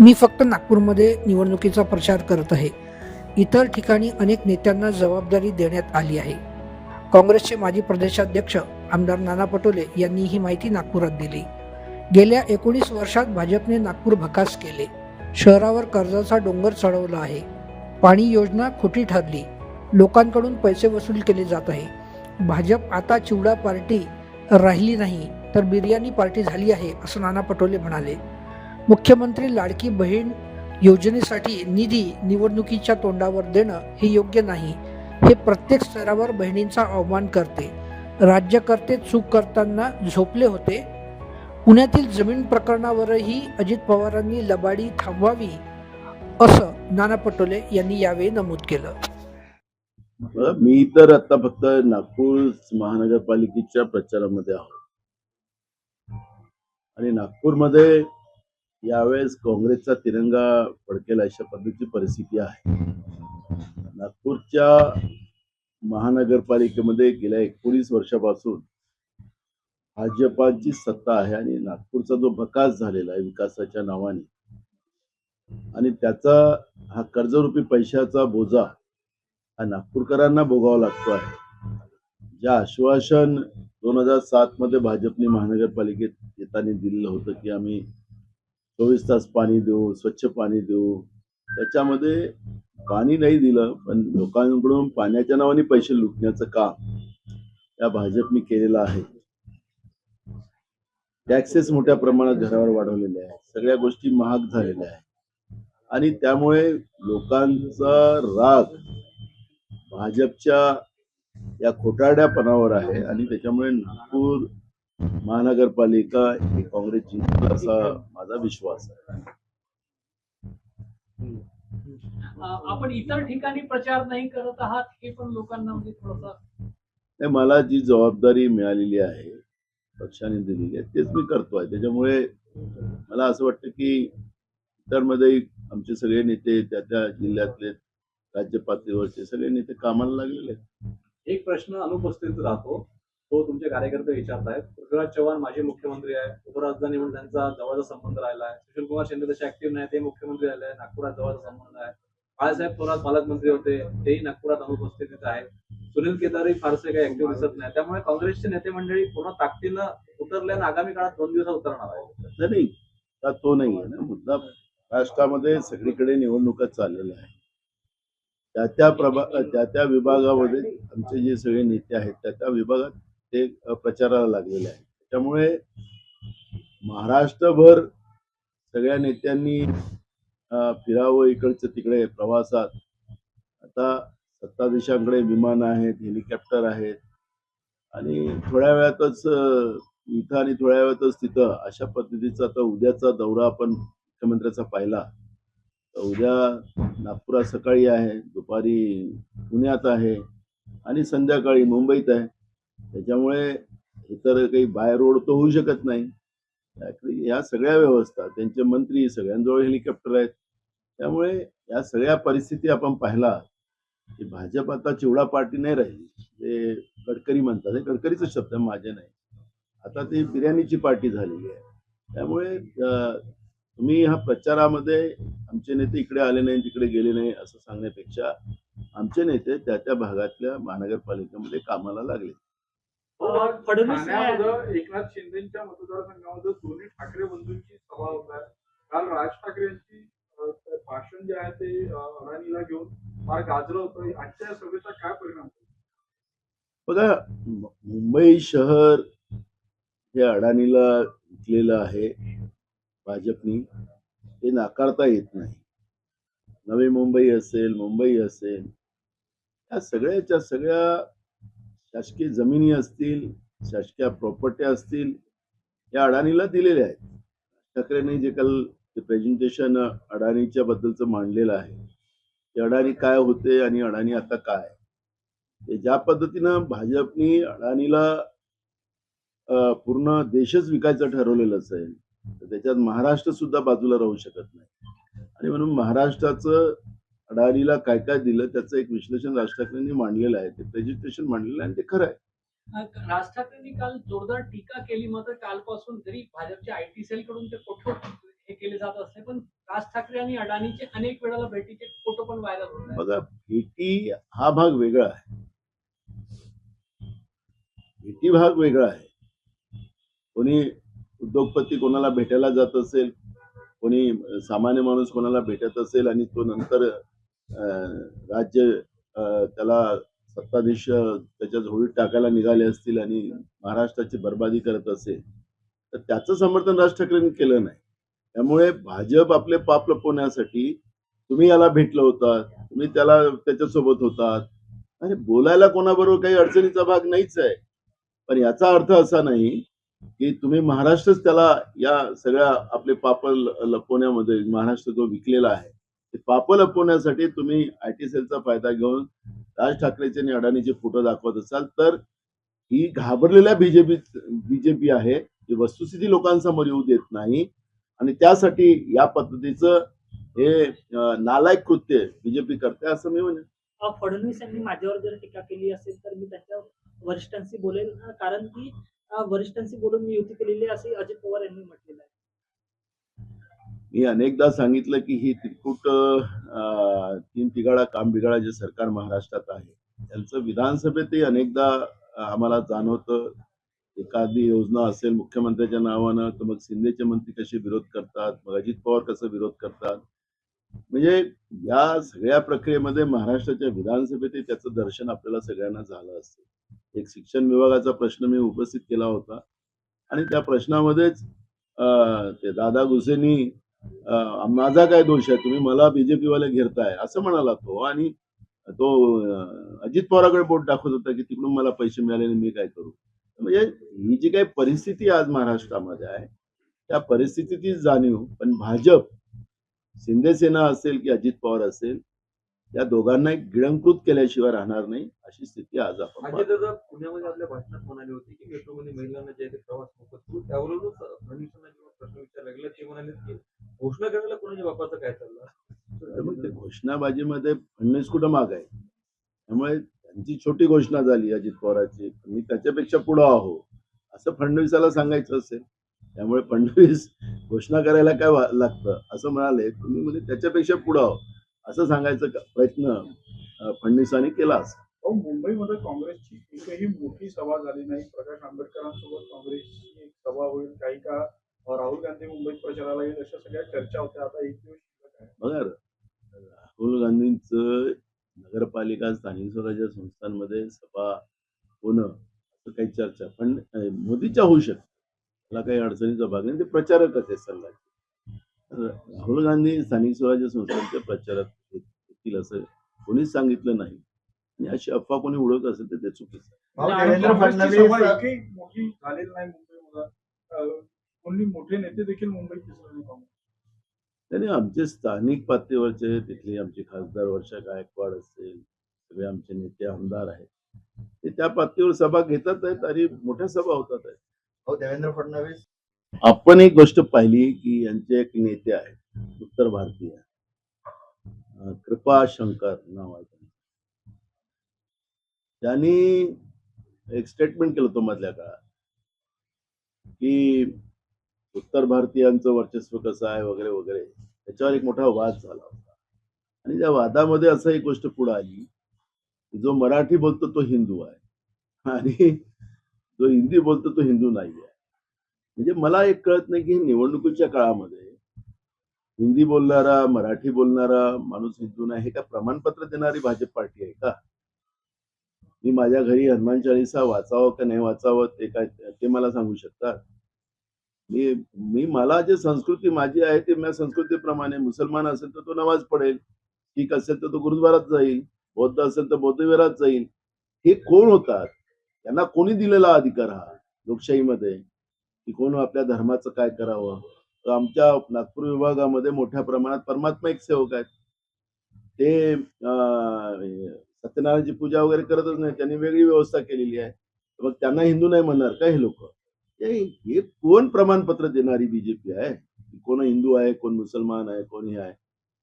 मी फक्त नागपूरमध्ये निवडणुकीचा प्रचार करत आहे. इतर ठिकाणी अनेक नेत्यांना जबाबदारी देण्यात आली आहे. काँग्रेसचे माजी प्रदेशाध्यक्ष आमदार नाना पटोले यांनी ही माहिती नागपुरात दिली. गेल्या 19 वर्षात भाजपने नागपूर भकास केले. शहरावर कर्जाचा डोंगर चढवला आहे. पाणी योजना खोटी ठरली. लोकांकडून पैसे वसूल केले जात आहे. भाजप आता चिवडा पार्टी राहिली नाही तर बिर्याणी पार्टी झाली आहे, असं नाना पटोले म्हणाले. मुख्यमंत्री लाडकी बहीण योजनेसाठी निधी निवडणुकीच्या तोंडावर देणं हे योग्य नाही. हे प्रत्येक स्तरावर बहिणींचा अवमान करते. राज्यकर्ते चूक करताना झोपले होते. पुण्यातील जमीन प्रकरणावरही अजित पवारांनी लबाडी थांबवावी, असं नाना पटोले यांनी यावेळी नमूद केलं. मी तर आता फक्त नागपूर महानगरपालिकेच्या प्रचारामध्ये आहोत आणि नागपूरमध्ये यावेळेस काँग्रेसचा तिरंगा फडकेल अशा पद्धतीची परिस्थिती आहे. नागपूरच्या महानगरपालिकेमध्ये गेल्या 19 वर्षापासून भाजपाची सत्ता आहे आणि नागपूरचा जो भकास झालेला आहे विकासाच्या नावाने आणि त्याचा हा कर्जरूपी पैशाचा बोजा हा नागपूरकरांना भोगावा लागतो आहे. ज्या आश्वासन 2007 मध्ये भाजपने महानगरपालिकेत येताना दिलेलं होतं की आम्ही 24 तास पाणी देऊ, स्वच्छ पाणी देऊ, त्याच्यामध्ये पाणी नाही दिलं, पण लोकांकडून पाण्याच्या नावाने पैसे लुटण्याचं काम या भाजपने केलेलं आहे. टॅक्सेस मोठ्या प्रमाणात घरावर वाढवलेले आहेत. सगळ्या गोष्टी महाग झालेल्या आहेत आणि त्यामुळे लोकांचा राग भाजपच्या या खोटारड्यापणावर आहे आणि त्याच्यामुळे नागपूर महानगरपालिका ही काँग्रेस जिंकेल असा माझा विश्वास आहे. आपण इतर ठिकाणी प्रचार नाही करत आहात हे पण लोकांना म्हणजे थोडंसं मला जी जबाबदारी मिळालेली आहे पक्षाने दिलेली आहे तेच मी करतोय. त्याच्यामुळे मला असं वाटतं की इतरमध्ये आमचे सगळे नेते त्या जिल्ह्यातले राज्य पातळीवरचे सगळे नेते कामाला लागलेले आहेत. एक प्रश्न अनुपस्थित राहतो, तो तुमचे कार्यकर्ते विचारतायत. पृथ्वीराज चव्हाण माजी मुख्यमंत्री आहे, उपराजधानी म्हणून त्यांचा जवळचा संबंध राहिला आहे. सुशीलकुमार शिंदे तसे ऍक्टिव्ह नाही, ते मुख्यमंत्री राहिले आहे. नागपुरात जवळचा संबंध आहे. बाळासाहेब थोरात पालकमंत्री होते, तेही नागपुरात अनुपस्थितीत आहेत. सुनील केदारही फारसे काही ऍक्टिव्ह दिसत नाही. त्यामुळे काँग्रेसचे नेते मंडळी पूर्ण ताकदीनं उतरले आणि आगामी काळात 2 दिवसात उतरणार आहे. नाही तो नाही आहे ना मुद्दा. राष्ट्रामध्ये सगळीकडे निवडणुका चाललेल्या आहे. त्या विभागामध्ये आमचे जे सगळे नेते आहेत त्या विभागात ते प्रचाराला लागलेले आहेत. त्यामुळे महाराष्ट्रभर सगळ्या नेत्यांनी फिरावं इकडचं तिकडे प्रवासात. आता सत्ताधीशांकडे विमान आहेत, हेलिकॉप्टर आहेत आणि थोड्या वेळातच इथं आणि थोड्या वेळातच तिथं अशा पद्धतीचा आता उद्याचा दौरा आपण मुख्यमंत्र्याचा पाहिला. उद्या नागपुरात सकाळी आहे, दुपारी पुण्यात आहे आणि संध्याकाळी मुंबईत आहे. त्याच्यामुळे इतर काही बाय रोड तर होऊ शकत नाही. या सगळ्या व्यवस्था त्यांचे मंत्री सगळ्यांजवळ हेलिकॉप्टर आहेत. त्यामुळे या सगळ्या परिस्थिती आपण पाहिला की भाजप आता चिवडा पार्टी नाही राहिली. ते गडकरी म्हणतात, हे गडकरीचा शब्द माझे नाही. आता ती बिर्याणीची पार्टी झालेली आहे. त्यामुळे तुम्ही ह्या प्रचारामध्ये आमचे नेते इकडे आले नाही तिकडे गेले नाही असं सांगण्यापेक्षा आमचे नेते त्या भागातल्या महानगरपालिकेमध्ये कामाला लागले. फडणवीस एकनाथ शिंदेच्या मतदारसंघामध्ये दोन्ही ठाकरे बंधूंची सभा होत आहे. काल राज ठाकरे यांची भाषण जे आहे ते अडाणीला घेऊन फार गाजलं होतं. आजच्या या सभेचा काय परिणाम? बघा, मुंबई शहर हे अडाणीला विकलेलं आहे भाजपनी, हे नाकारता येत नाही. नवी मुंबई असेल, मुंबई असेल, या सगळ्याच्या सगळ्या शासकीय जमिनी असतील, शासकीय प्रॉपर्टी असतील, या अडाणीला दिलेल्या आहेत. ठाकरेंनी जे काल प्रेझेंटेशन अडाणीच्या बद्दलचं मांडलेलं आहे, ते अडाणी काय होते आणि अडाणी आता काय, ते ज्या पद्धतीनं भाजपनी अडाणीला पूर्ण देशच विकायचं ठरवलेलं असेल तर त्याच्यात महाराष्ट्र सुद्धा बाजूला राहू शकत नाही. आणि म्हणून महाराष्ट्राचं अडाणीला काय काय दिलं त्याचं एक विश्लेषण राज ठाकरेंनी मांडलेलं आहे. ते प्रेझेंटेशन मांडलेलं आहे आणि ते खरं आहे. राज ठाकरेंनी काल जोरदार टीका केली. मात्र कालपासून जरी भाजपच्या आयटी सेल कडून ते कठोर हे केले जात असते, पण राज ठाकरे आणि अडाणीचे अनेक वेळेला भेटीचे फोटो पण व्हायरल होत आहेत. बघा, भेटी हा भाग वेगळा आहे. भेटी भाग वेगळा आहे. कोणी उद्योगपती कोणाला भेटायला जात असेल, कोणी सामान्य माणूस कोणाला भेटत असेल आणि तो नंतर राज्य त्याला सत्ताधीश त्याच्या झोळीत टाकायला निघाले असतील आणि महाराष्ट्राची बर्बादी करत असेल, तर त्याचं समर्थन राज ठाकरेंनी केलं नाही. त्यामुळे भाजप आपले पाप लपवण्यासाठी तुम्ही याला भेटलं होतात, तुम्ही त्याला त्याच्यासोबत होतात. अरे बोलायला कोणाबरोबर काही अडचणीचा भाग नाहीच आहे. पण याचा अर्थ असा नाही की तुम्ही महाराष्ट्रच त्याला या सगळ्या आपले पाप लपवण्यामध्ये महाराष्ट्र जो विकलेला आहे, ते पाप लपवण्यासाठी तुम्ही आयटी सेलचा फायदा घेऊन राज ठाकरेचे आणि अडाणीचे फोटो दाखवत असाल, तर ही घाबरलेल्या बीजेपी आहे, जी वस्तुस्थिती लोकांसमोर येऊ देत नाही आणि त्यासाठी या पद्धतीचं हे नालायक कृत्य बीजेपी करते असं मी म्हणेन. फडणवीस यांनी माझ्यावर जर टीका केली असेल तर मी त्यांच्या वरिष्ठांशी बोलेल, कारण की वरिष्ठांशी बोलून मी युती केलेली आहे असे अजित पवार यांनी म्हटलेलं आहे. मी अनेकदा सांगितलं की ही त्रिकूट तीन तिघाडा काम बिघाडा जे सरकार महाराष्ट्रात आहे, त्यांचं विधानसभेतही अनेकदा आम्हाला जाणवतं. एखादी योजना असेल मुख्यमंत्र्याच्या नावानं, तर मग शिंदेचे मंत्री कसे विरोध करतात, मग अजित पवार कसं विरोध करतात. म्हणजे या सगळ्या प्रक्रियेमध्ये महाराष्ट्राच्या विधानसभेतही त्याचं दर्शन आपल्याला सगळ्यांना झालं असेल. एक शिक्षण विभागाचा प्रश्न मी उपस्थित केला होता आणि त्या प्रश्नामध्येच ते दादा घुसेंनी माझा काय दोष आहे, तुम्ही मला बीजेपी वाले घेरताय असं म्हणाला तो. आणि तो अजित पवाराकडे बोट दाखवत होता की तिकडून मला पैसे मिळाले आणि मी काय करू. म्हणजे ही जी काही परिस्थिती आज महाराष्ट्रामध्ये आहे, त्या परिस्थितीची जाणीव पण भाजप, शिंदे सेना असेल की अजित पवार असेल, या दोघांना एक गिळंकृत केल्याशिवाय राहणार नाही अशी स्थिती आज आपण पाहतो. अजितदादा पुण्यामध्ये आपल्या भाषणात म्हणाले होते की मेट्रोमध्ये महिलांना जे प्रवास मोफत करू, त्यावरूनच फडणवीसांना जेव्हा प्रश्न विचारला गेला ते म्हणाले की घोषणा करायला कोणाच्या बापाचं काय चाललं. तर मग ते घोषणाबाजीमध्ये फडणवीस कुठं माग आहे. त्यामुळे त्यांची छोटी घोषणा झाली अजित पवारांची, मी त्याच्यापेक्षा पुढं आहो असं फडणवीसाला सांगायचं असेल. त्यामुळे फडणवीस घोषणा करायला काय लागतं असं म्हणाले, तुम्ही म्हणजे त्याच्यापेक्षा पुढं आहो असं सांगायचा प्रयत्न फडणवीसांनी केला असं. अहो, मुंबईमध्ये काँग्रेसची एकही मोठी सभा झाली नाही. प्रकाश आंबेडकरांसोबत काँग्रेसची एक सभा होईल, काही का राहुल गांधी मुंबईत प्रचाराला येईल, अशा सगळ्या चर्चा होत्या. आता एक दिवस शिल्लक आहे. बघा, राहुल गांधींचं नगरपालिका स्थानिक स्वराज्य संस्थांमध्ये सभा होणं असं काही चर्चा पण मोदीच्या होऊ शकते. त्याला काही अडचणीचा भाग नाही, ते प्रचारकच आहे सल्ला. राहुल गांधी स्थानिक स्वराज्य संस्थांचे प्रचारक येतील असं कोणीच सांगितलं नाही आणि अशी अफवा कोणी उडवत असेल तर ते चुकीचं आहे. देवेंद्र फडणवीस एकही मोठी झालेली नाही मुंबईमध्ये. कोणी मोठे नेते देखील मुंबईत दिसले नाही काँग्रेस. त्याने आमचे स्थानिक पातळीवरचे तिथले आमचे खासदार वर्षा गायकवाड असेल, सगळे आमचे नेते आमदार आहेत, ते त्या पातळीवर सभा घेतात आहेत आणि मोठ्या सभा होतात आहेत. देवेंद्र फडणवीस आपण एक गोष्ट पाहिली की यांचे एक नेते आहेत उत्तर भारतीय, कृपा शंकर नाव आहे त्यांचं. त्यांनी एक स्टेटमेंट केलं होतं मधल्या काळात की उत्तर भारतीयांचं वर्चस्व कसं आहे वगैरे वगैरे. त्याच्यावर एक मोठा वाद झाला होता आणि त्या वादामध्ये असं एक गोष्ट पुढे आली की जो मराठी बोलतो तो हिंदू आहे आणि जो हिंदी बोलतो तो हिंदू नाही आहे. म्हणजे मला एक कळत नाही की निवडणुकीच्या काळामध्ये हिंदी बोलणारा मराठी बोलणारा माणूस हिंदू नाही हे का प्रमाणपत्र देणारी भाजप पार्टी आहे का. मी माझ्या घरी हनुमान चालीसा वाचावं का नाही वाचावं ते काय ते मला सांगू शकतात. मी मला जे संस्कृती माझी आहे ते माझ्या संस्कृतीप्रमाणे, मुसलमान असेल तर तो नमाज पडेल, शीख असेल तर तो गुरुद्वारात जाईल, बौद्ध असेल तर बौद्ध विहारात जाईल. हे कोण होतात, त्यांना कोणी दिलेला अधिकार हा लोकशाहीमध्ये की कोण आपल्या धर्माचं काय करावं. तर आमच्या नागपूर विभागामध्ये मोठ्या प्रमाणात परमात्मा एक सेवक आहेत. ते सत्यनारायणची पूजा वगैरे करतच नाही, त्यांनी वेगळी व्यवस्था केलेली आहे. मग त्यांना हिंदू नाही म्हणणार का हे लोक. हे कोण प्रमाणपत्र देणारी बीजेपी आहे, कोण हिंदू आहे, कोण मुसलमान आहे, कोण हे आहे.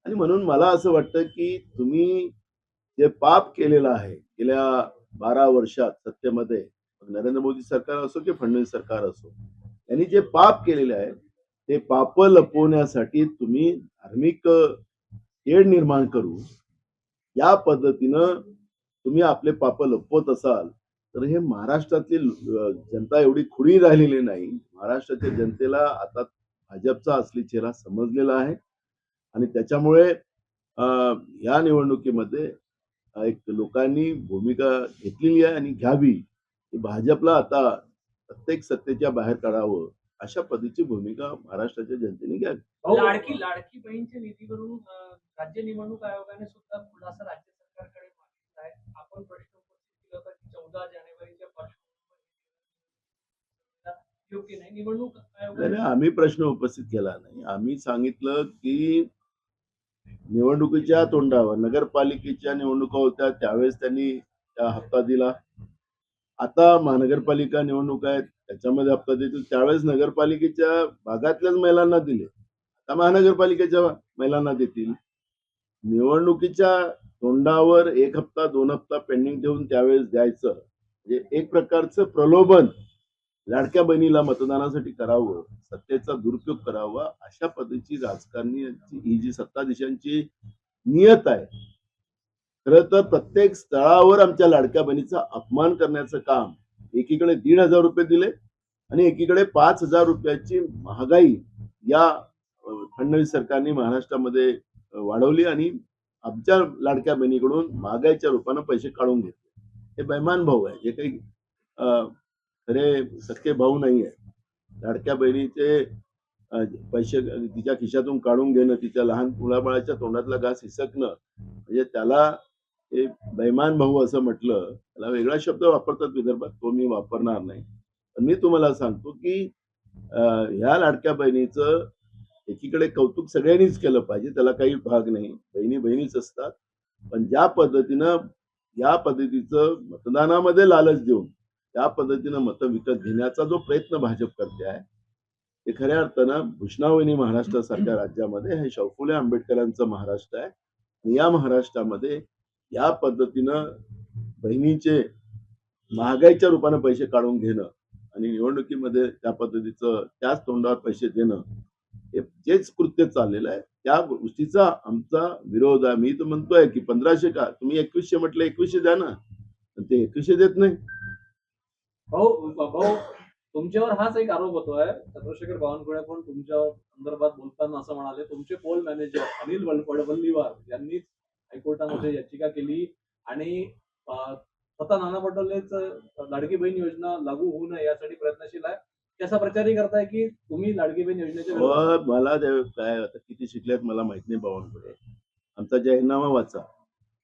आणि म्हणून मला असं वाटतं की तुम्ही जे पाप केलेलं आहे गेल्या 12 वर्षात सत्तेमध्ये, नरेंद्र मोदी सरकार असो की फडणवीस सरकार असो, यांनी जे पाप केलेले आहे ते पाप लपवण्यासाठी तुम्ही धार्मिक तेढ निर्माण करू या पद्धतीनं तुम्ही आपले पाप लपवत असाल तर हे महाराष्ट्रातली जनता एवढी खुरी राहिलेली नाही. महाराष्ट्राच्या जनतेला आता भाजपचा असली चेहरा समजलेला आहे आणि त्याच्यामुळे या निवडणुकीमध्ये एक लोकांनी भूमिका घेतलेली आहे आणि घ्यावी. की भाजपला आता प्रत्येक सत्तेच्या बाहेर काढावं अशा पद्धतीची भूमिका महाराष्ट्राच्या जनतेने घ्यावी. लाडकी बहीणच्या निधीवरून राज्य निवडणूक आयोगाने सुद्धा खुलासा राज्य सरकारकडे मागितला आहे. आपण प्रश्न उपस्थित केला होता की 14 जानेवारीच्या पार्श्वभूमीवर योग्य नाही. निवडणूक आयोगाने नाही, आम्ही प्रश्न उपस्थित केला नाही. आम्ही सांगितलं की निवडणुकीच्या तोंडावर नगरपालिकेच्या निवडणुका होत्या त्यावेळेस त्यांनी हप्ता दिला. आता महानगरपालिका निवडणूक आहेत त्याच्यामध्ये हप्ता देतील. त्यावेळेस नगरपालिकेच्या भागातल्याच महिलांना दिले. आता महानगरपालिकेच्या महिलांना देतील. निवडणुकीच्या तोंडावर 1 हप्ता 2 हप्ता पेंडिंग ठेवून त्यावेळेस द्यायचं म्हणजे एक प्रकारचं प्रलोभन लाडक्या बहिणीला मतदानासाठी करावं, सत्तेचा दुरुपयोग करावा अशा पद्धतीची राजकारणी ही जी सत्ताधीशांची नियत आहे. खरं तर प्रत्येक स्थळावर आमच्या लाडक्या बहिणीचा अपमान करण्याचं काम, एकीकडे 1,500 रुपये दिले आणि एकीकडे 5,000 रुपयाची महागाई या फडणवीस सरकारने महाराष्ट्रामध्ये वाढवली आणि आमच्या लाडक्या बहिणीकडून महागाईच्या रूपानं पैसे काढून घेतले. हे बैमान भाऊ आहे. जे काही खरे सख्खे भाऊ नाही आहे. लाडक्या बहिणीचे पैसे तिच्या खिशातून काढून घेणं, तिच्या लहान मुलाबाळाच्या तोंडातला घास हिसकणं म्हणजे त्याला हे बैमान भाऊ असं म्हटलं. त्याला वेगळा शब्द वापरतात विदर्भात, तो मी वापरणार नाही. पण मी तुम्हाला सांगतो की ह्या लाडक्या बहिणीचं एकीकडे कौतुक सगळ्यांनीच केलं पाहिजे, त्याला काही भाग नाही. बहिणी बहिणीच असतात. पण ज्या पद्धतीनं या पद्धतीचं मतदानामध्ये लालच देऊन त्या पद्धतीनं मतं विकत घेण्याचा जो प्रयत्न भाजप करते आहे ते खऱ्या अर्थानं भूषणावणी महाराष्ट्रासारख्या राज्यामध्ये हे शाहू फुले आंबेडकरांचं महाराष्ट्र आहे. आणि या महाराष्ट्रामध्ये या पद्धतीनं बहिणीचे महागाईच्या रूपानं पैसे काढून घेणं आणि निवडणुकीमध्ये त्या पद्धतीचं त्याच तोंडावर पैसे देणं हे जेच कृत्य चाललेलं आहे त्या गोष्टीचा आमचा विरोध आहे. मी तर म्हणतोय की 1500 का तुम्ही 2100 म्हटलं 2100 द्या ना, पण ते 2100 देत नाही. भाऊ तुमच्यावर हाच एक आरोप होतोय. चंद्रशेखर बावनकुळे पण तुमच्या संदर्भात बोलताना असं म्हणाले, तुमचे पोल मॅनेजर अनिल वडवल्लीवार यांनीच हायकोर्टामध्ये याचिका केली आणि स्वतः नाना पटोलेच लाडकी बहीण योजना लागू होऊ नये यासाठी प्रयत्नशील आहे. त्याचा प्रचारही करताय की तुम्ही लाडकी बहीण योजनेच्या विरोधात. मला काय आता किती शिकल्यात मला माहित नाही बावनकुळे. आमचा जाहीरनामा वाचा.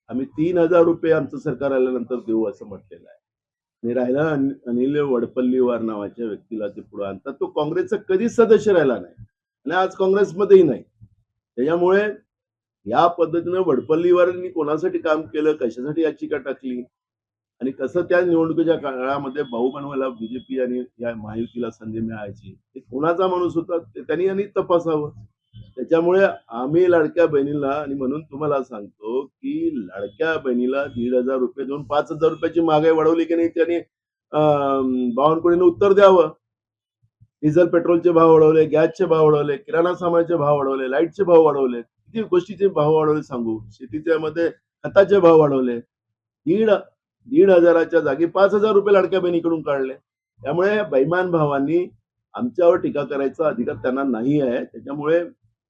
आम्ही 3,000 रुपये आमचं सरकार आल्यानंतर देऊ असं म्हटलेलं आहे. आणि राहिला अनिल वडपल्लीवार नावाच्या व्यक्तीला ते पुढे आणतात. तो काँग्रेसचा कधीच सदस्य राहिला नाही आणि आज काँग्रेसमध्येही नाही. त्याच्यामुळे या पद्धतीनं वडपल्लीवारांनी कोणासाठी काम केलं, कशासाठी याचिका टाकली आणि कसं त्या निवडणुकीच्या काळामध्ये भाऊ बनवायला बीजेपी आणि या महायुतीला संधी मिळायची, ते कोणाचा माणूस होता ते त्यांनी तपासावं. त्याच्यामुळे आम्ही लाडक्या बहिणीला आणि म्हणून तुम्हाला सांगतो की लाडक्या बहिणीला 1,500 रुपये देऊन 5,000 रुपयाची महागाई वाढवली की नाही त्यांनी बावनकुळेने उत्तर द्यावं. डिझेल पेट्रोलचे भाव वाढवले, गॅसचे भाव वाढवले, किराणा सामानाचे भाव वाढवले, लाईटचे भाव वाढवले, किती गोष्टीचे भाव वाढवले सांगू. शेतीच्या मध्ये खताचे भाव वाढवले. 1,500च्या जागी 5,000 रुपये लाडक्या बहिणीकडून काढले. त्यामुळे बैमान भावांनी आमच्यावर टीका करायचा अधिकार त्यांना नाही आहे. त्याच्यामुळे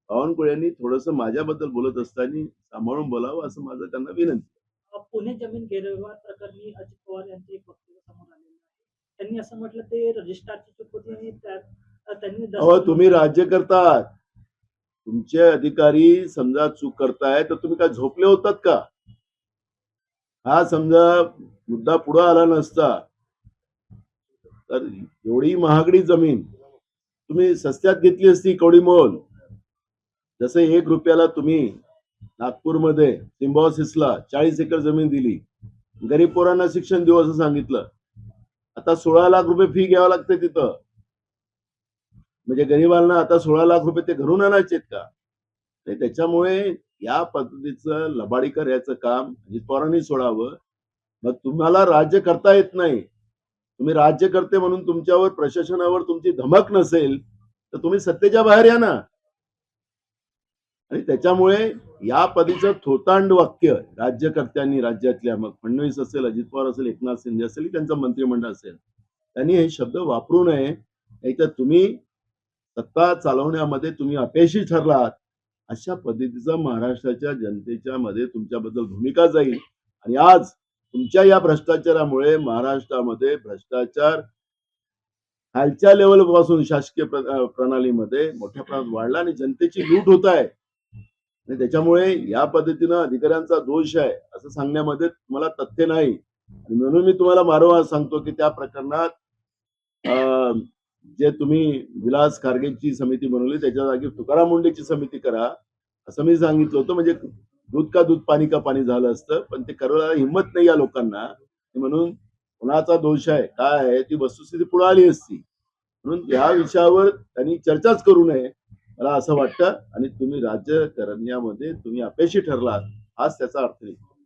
बावनकुळेंनी थोडंसं माझ्याबद्दल बोलत असताना सांभाळून बोलावं असं माझं त्यांना विनंती. पुणे जमीन गैरव्यवहार प्रकरणी अजित पवार यांचे एक वक्तव्य समोर आलेलं आहे. त्यांनी असं म्हटलं ते रजिस्ट्रारची चूक होती आणि त्यांनी तुम्ही राज्य करतात, तुमचे अधिकारी समजा चूक करताय तर तुम्ही काय झोपले होतात का? हा समजा मुद्दा पुढे आला नसता तर एवढी महागडी जमीन तुम्ही सस्त्यात घेतली असती कवडी मोल. जसं 1 रुपयाला तुम्ही नागपूरमध्ये सिम्बॉसिसला 40 एकर जमीन दिली, गरीब पोरांना शिक्षण देऊ असं सांगितलं. आता 16 लाख रुपये फी घ्यावं लागते तिथं. म्हणजे गरीबांना आता 16 लाख रुपये ते घरून आणायचेत का? त्याच्यामुळे या पद्धतीचं लबाडी करायचं काम अजित पवारांनी सोडावं. मग तुम्हाला राज्य करता येत नाही, तुम्ही राज्यकर्ते म्हणून तुमच्यावर प्रशासनावर तुमची धमक नसेल तर तुम्ही सत्तेच्या बाहेर या ना. आणि त्याच्यामुळे या पदीचं थोतांड वाक्य राज्यकर्त्यांनी राज्यातल्या, मग फडणवीस असेल, अजित पवार असेल, एकनाथ शिंदे असेल, त्यांचं मंत्रिमंडळ असेल, त्यांनी हे शब्द वापरू नये. नाहीतर तुम्ही सत्ता चालवण्यामध्ये तुम्ही अपयशी ठरलात, अशा पद्धतीचा महाराष्ट्राच्या जनतेच्या मध्ये तुमच्याबद्दल भूमिका जाईल. आणि आज तुमच्या या भ्रष्टाचारामुळे महाराष्ट्रामध्ये भ्रष्टाचार खालच्या लेवल पासून शासकीय प्रणालीमध्ये मोठ्या प्रमाणात वाढला आणि जनतेची लूट होत आहे. आणि त्याच्यामुळे या पद्धतीनं अधिकाऱ्यांचा दोष आहे असं सांगण्यामध्ये तुम्हाला तथ्य नाही. आणि म्हणून मी तुम्हाला वारंवार सांगतो की त्या प्रकरणात जे तुम्ही विलास खारगेची समिती बनवली त्याच्या जागी तुकाराम मुंडेची समिती करा असं मी सांगितलं होतं. म्हणजे दूध का दूध पाणी का पाणी झालं असतं, पण ते करायला हिंमत नाही या लोकांना. म्हणून कोणाचा दोष आहे काय आहे ती वस्तुस्थिती पुढे आली असती. म्हणून या विषयावर त्यांनी चर्चाच करू नये मला असं वाटतं. आणि तुम्ही राज्य करण्यामध्ये तुम्ही अपयशी ठरलात हाच त्याचा अर्थ निघतो.